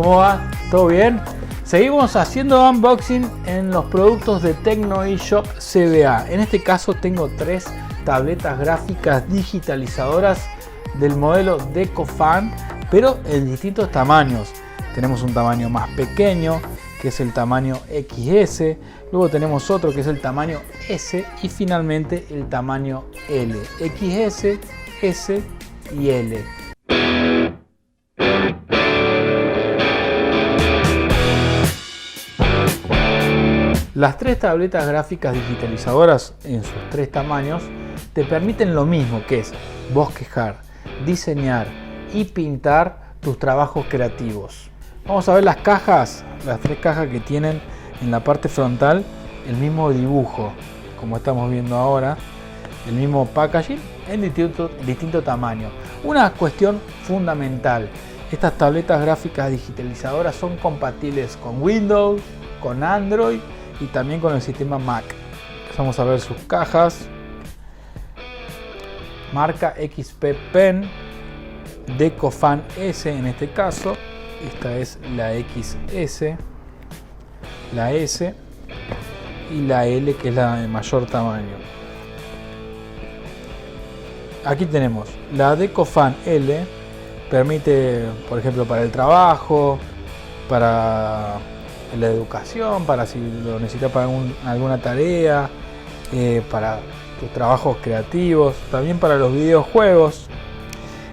¿Cómo va? ¿Todo bien? Seguimos haciendo unboxing en los productos de Tecno eShop CBA. En este caso tengo 3 tabletas gráficas digitalizadoras del modelo DecoFan, pero en distintos tamaños. Tenemos un tamaño más pequeño, que es el tamaño XS. Luego tenemos otro que es el tamaño S y finalmente el tamaño L. XS, S y L. Las 3 tabletas gráficas digitalizadoras en sus 3 tamaños te permiten lo mismo, que es bosquejar, diseñar y pintar tus trabajos creativos. Vamos a ver las cajas, las 3 cajas que tienen en la parte frontal el mismo dibujo, como estamos viendo ahora, el mismo packaging en distinto tamaño. Una cuestión fundamental: estas tabletas gráficas digitalizadoras son compatibles con Windows, con Android y también con el sistema Mac. Vamos a ver sus cajas. Marca XP Pen, DecoFan S en este caso. Esta es la XS, la S y la L, que es la de mayor tamaño. Aquí tenemos la DecoFan L, permite, por ejemplo, para el trabajo, para la educación, para si lo necesitas para alguna tarea, para tus trabajos creativos, también para los videojuegos.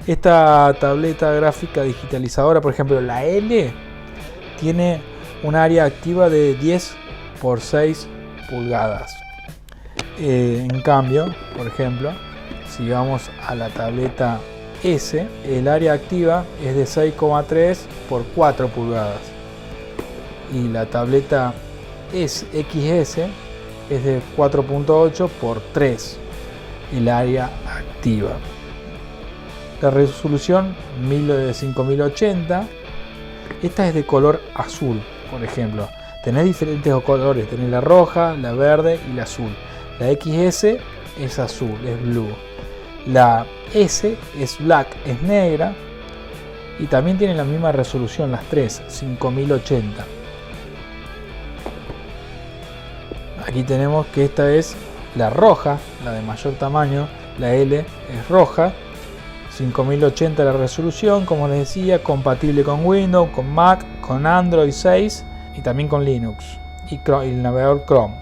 Esta tableta gráfica digitalizadora, por ejemplo la L, tiene un área activa de 10 por 6 pulgadas. En cambio, por ejemplo, si vamos a la tableta S, el área activa es de 6,3 por 4 pulgadas. Y la tableta XS es de 4.8 por 3 el área activa. La resolución 5080. Esta es de color azul, por ejemplo. Tenés diferentes colores, tenés la roja, la verde y la azul. La XS es azul, es blue. La S es black, es negra. Y también tiene la misma resolución las 3, 5080. Aquí tenemos que esta es la roja, la de mayor tamaño. La L es roja, 5080 la resolución, como les decía, compatible con Windows, con Mac, con Android 6 y también con Linux y el navegador Chrome.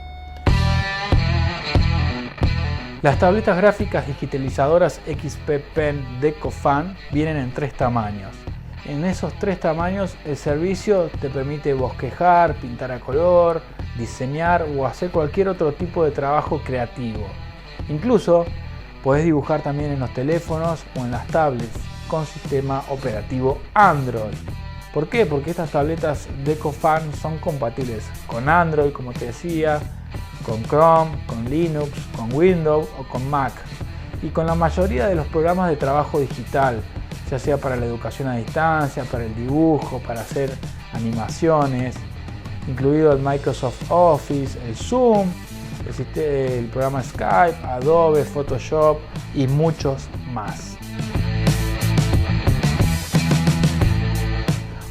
Las tabletas gráficas digitalizadoras XP Pen DecoFan vienen en 3 tamaños. En esos 3 tamaños el servicio te permite bosquejar, pintar a color, diseñar o hacer cualquier otro tipo de trabajo creativo. Incluso podés dibujar también en los teléfonos o en las tablets con sistema operativo Android. ¿Por qué? Porque estas tabletas DecoFan son compatibles con Android, como te decía, con Chrome, con Linux, con Windows o con Mac, y con la mayoría de los programas de trabajo digital, ya sea para la educación a distancia, para el dibujo, para hacer animaciones, incluido el Microsoft Office, el Zoom, el programa Skype, Adobe, Photoshop y muchos más.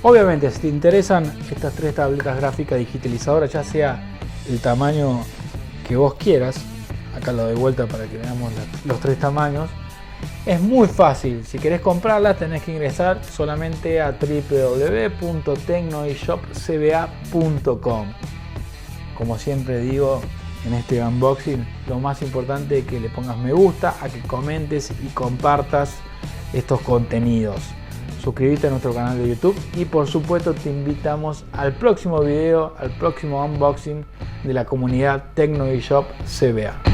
Obviamente, si te interesan estas 3 tabletas gráficas digitalizadoras, ya sea el tamaño que vos quieras, acá lo doy vuelta para que veamos los 3 tamaños, es muy fácil. Si querés comprarlas tenés que ingresar solamente a www.tecnoeshopcba.com. Como siempre digo en este unboxing, lo más importante es que le pongas me gusta, a que comentes y compartas estos contenidos. Suscríbete a nuestro canal de YouTube y por supuesto te invitamos al próximo video, al próximo unboxing de la comunidad Tecno eShop CBA.